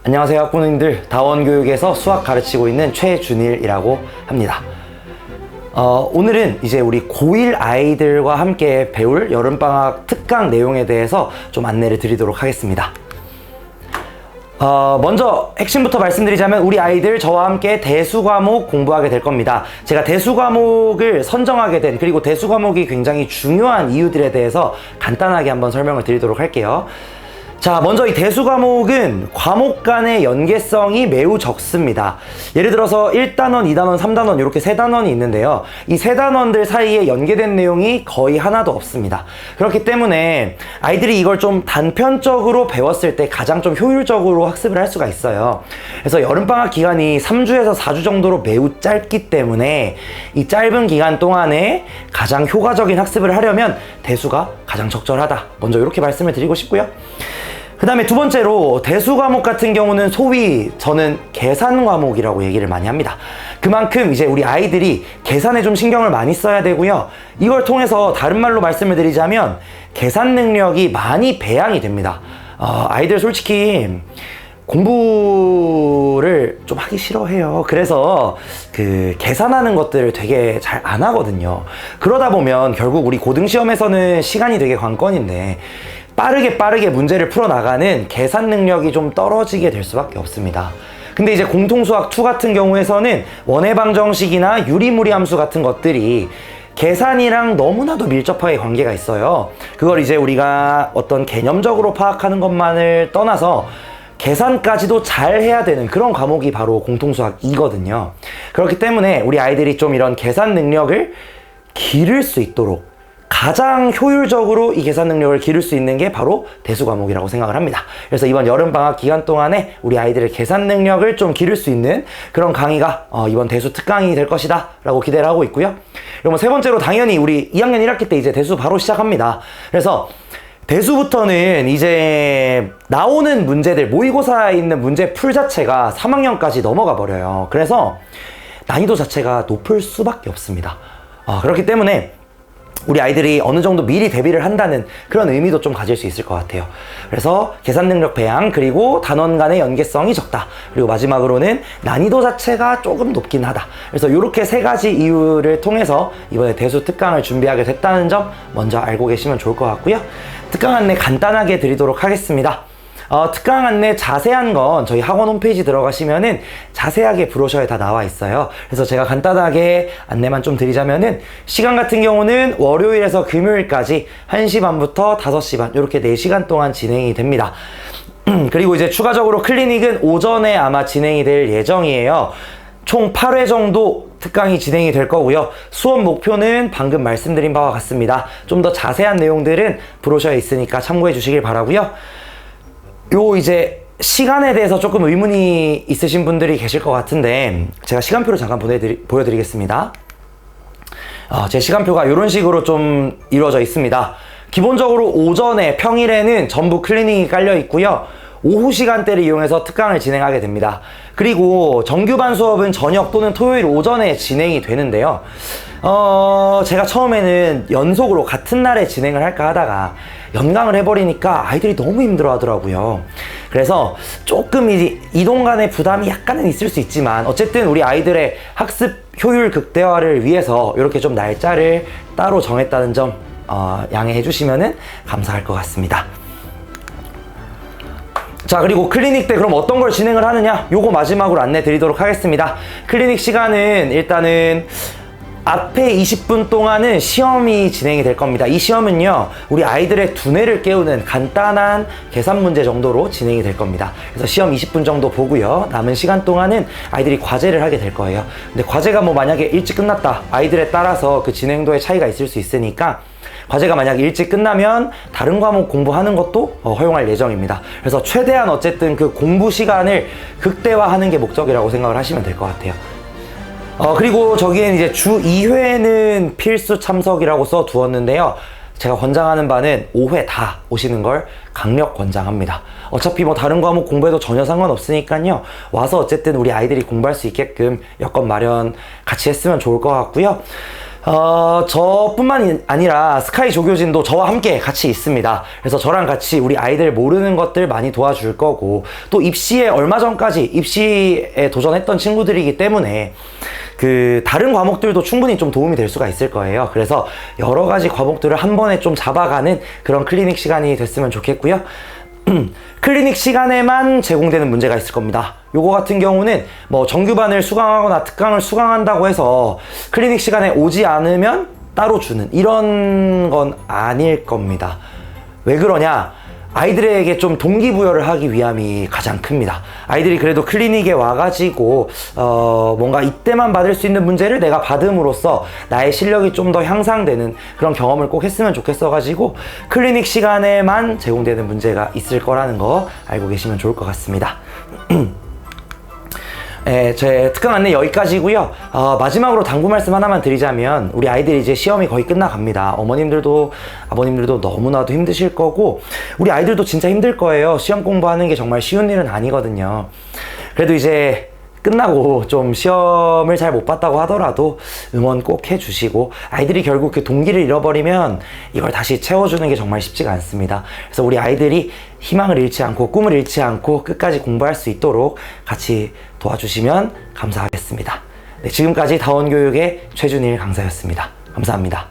안녕하세요 학부모님들, 다원교육에서 수학 가르치고 있는 최준일이라고 합니다. 오늘은 이제 우리 고1 아이들과 함께 배울 여름방학 특강 내용에 대해서 좀 안내를 드리도록 하겠습니다. 먼저 핵심부터 말씀드리자면 우리 아이들 저와 함께 대수 과목 공부하게 될 겁니다. 제가 대수 과목을 선정하게 된, 그리고 대수 과목이 굉장히 중요한 이유들에 대해서 간단하게 한번 설명을 드리도록 할게요. 자, 먼저 이 대수 과목은 과목 간의 연계성이 매우 적습니다. 예를 들어서 1단원, 2단원, 3단원 이렇게 3단원이 있는데요. 이 3단원들 사이에 연계된 내용이 거의 하나도 없습니다. 그렇기 때문에 아이들이 이걸 좀 단편적으로 배웠을 때 가장 좀 효율적으로 학습을 할 수가 있어요. 그래서 여름방학 기간이 3주에서 4주 정도로 매우 짧기 때문에 이 짧은 기간 동안에 가장 효과적인 학습을 하려면 대수가 가장 적절하다. 먼저 이렇게 말씀을 드리고 싶고요. 그 다음에 두 번째로 대수 과목 같은 경우는 소위 저는 계산 과목이라고 얘기를 많이 합니다. 그만큼 이제 우리 아이들이 계산에 좀 신경을 많이 써야 되고요. 이걸 통해서 다른 말로 말씀을 드리자면 계산 능력이 많이 배양이 됩니다. 아이들 솔직히 공부를 좀 하기 싫어해요. 그래서 그 계산하는 것들을 되게 잘 안 하거든요. 그러다 보면 결국 우리 고등시험에서는 시간이 되게 관건인데 빠르게 문제를 풀어나가는 계산 능력이 좀 떨어지게 될 수밖에 없습니다. 근데 이제 공통수학 2 같은 경우에서는 원해방정식이나 유리무리함수 같은 것들이 계산이랑 너무나도 밀접하게 관계가 있어요. 그걸 이제 우리가 어떤 개념적으로 파악하는 것만을 떠나서 계산까지도 잘 해야 되는 그런 과목이 바로 공통수학 2거든요. 그렇기 때문에 우리 아이들이 좀 이런 계산 능력을 기를 수 있도록 가장 효율적으로 이 계산 능력을 기를 수 있는 게 바로 대수 과목이라고 생각을 합니다. 그래서 이번 여름방학 기간 동안에 우리 아이들의 계산 능력을 좀 기를 수 있는 그런 강의가 이번 대수 특강이 될 것이다 라고 기대를 하고 있고요. 그리고 세 번째로 당연히 우리 2학년 1학기 때 이제 대수 바로 시작합니다. 그래서 대수부터는 이제 나오는 문제들, 모의고사에 있는 문제 풀 자체가 3학년까지 넘어가 버려요. 그래서 난이도 자체가 높을 수밖에 없습니다. 그렇기 때문에 우리 아이들이 어느 정도 미리 대비를 한다는 그런 의미도 좀 가질 수 있을 것 같아요. 그래서 계산 능력 배양, 그리고 단원 간의 연계성이 적다. 그리고 마지막으로는 난이도 자체가 조금 높긴 하다. 그래서 이렇게 세 가지 이유를 통해서 이번에 대수 특강을 준비하게 됐다는 점 먼저 알고 계시면 좋을 것 같고요. 특강 안내 간단하게 드리도록 하겠습니다. 특강 안내 자세한 건 저희 학원 홈페이지 들어가시면은 자세하게 브로셔에 다 나와 있어요. 그래서 제가 간단하게 안내만 좀 드리자면은 시간 같은 경우는 월요일에서 금요일까지 1시 반부터 5시 반 이렇게 4시간 동안 진행이 됩니다. 그리고 이제 추가적으로 클리닉은 오전에 아마 진행이 될 예정이에요. 총 8회 정도 특강이 진행이 될 거고요. 수업 목표는 방금 말씀드린 바와 같습니다. 좀 더 자세한 내용들은 브로셔에 있으니까 참고해 주시길 바라고요. 이제 시간에 대해서 조금 의문이 있으신 분들이 계실 것 같은데 제가 시간표를 잠깐 보여드리겠습니다. 제 시간표가 이런 식으로 좀 이루어져 있습니다. 기본적으로 오전에 평일에는 전부 클리닉이 깔려 있고요. 오후 시간대를 이용해서 특강을 진행하게 됩니다. 그리고 정규반 수업은 저녁 또는 토요일 오전에 진행이 되는데요. 제가 처음에는 연속으로 같은 날에 진행을 할까 하다가 연강을 해버리니까 아이들이 너무 힘들어 하더라고요. 그래서 조금 이동 간의 부담이 약간은 있을 수 있지만 어쨌든 우리 아이들의 학습 효율 극대화를 위해서 이렇게 좀 날짜를 따로 정했다는 점 양해해 주시면 감사할 것 같습니다. 자, 그리고 클리닉 때 그럼 어떤 걸 진행을 하느냐? 요거 마지막으로 안내 드리도록 하겠습니다. 클리닉 시간은 일단은 앞에 20분 동안은 시험이 진행이 될 겁니다. 이 시험은요, 우리 아이들의 두뇌를 깨우는 간단한 계산 문제 정도로 진행이 될 겁니다. 그래서 시험 20분 정도 보고요. 남은 시간 동안은 아이들이 과제를 하게 될 거예요. 근데 과제가 뭐 만약에 일찍 끝났다. 아이들에 따라서 그 진행도의 차이가 있을 수 있으니까 과제가 만약 일찍 끝나면 다른 과목 공부하는 것도 허용할 예정입니다. 그래서 최대한 어쨌든 그 공부 시간을 극대화하는 게 목적이라고 생각을 하시면 될 것 같아요. 그리고 저기엔 이제 주 2회는 필수 참석이라고 써 두었는데요. 제가 권장하는 바는 5회 다 오시는 걸 강력 권장합니다. 어차피 뭐 다른 과목 공부해도 전혀 상관없으니까요. 와서 어쨌든 우리 아이들이 공부할 수 있게끔 여건 마련 같이 했으면 좋을 것 같고요. 저뿐만이 아니라 스카이 조교진도 저와 함께 같이 있습니다. 그래서 저랑 같이 우리 아이들 모르는 것들 많이 도와줄 거고, 또 입시에 얼마 전까지 입시에 도전했던 친구들이기 때문에 그 다른 과목들도 충분히 좀 도움이 될 수가 있을 거예요. 그래서 여러 가지 과목들을 한 번에 좀 잡아가는 그런 클리닉 시간이 됐으면 좋겠고요. 클리닉 시간에만 제공되는 문제가 있을 겁니다. 요거 같은 경우는 뭐 정규반을 수강하거나 특강을 수강한다고 해서 클리닉 시간에 오지 않으면 따로 주는 이런 건 아닐 겁니다. 왜 그러냐? 아이들에게 좀 동기부여를 하기 위함이 가장 큽니다. 아이들이 그래도 클리닉에 와가지고 뭔가 이때만 받을 수 있는 문제를 내가 받음으로써 나의 실력이 좀 더 향상되는 그런 경험을 꼭 했으면 좋겠어가지고 클리닉 시간에만 제공되는 문제가 있을 거라는 거 알고 계시면 좋을 것 같습니다. 네, 제 특강 안내 여기까지고요. 마지막으로 당부 말씀 하나만 드리자면 우리 아이들이 이제 시험이 거의 끝나갑니다. 어머님들도 아버님들도 너무나도 힘드실 거고 우리 아이들도 진짜 힘들 거예요. 시험 공부하는 게 정말 쉬운 일은 아니거든요. 그래도 이제 끝나고 좀 시험을 잘 못 봤다고 하더라도 응원 꼭 해주시고, 아이들이 결국 그 동기를 잃어버리면 이걸 다시 채워주는 게 정말 쉽지가 않습니다. 그래서 우리 아이들이 희망을 잃지 않고 꿈을 잃지 않고 끝까지 공부할 수 있도록 같이 도와주시면 감사하겠습니다. 네, 지금까지 다원교육의 최준일 강사였습니다. 감사합니다.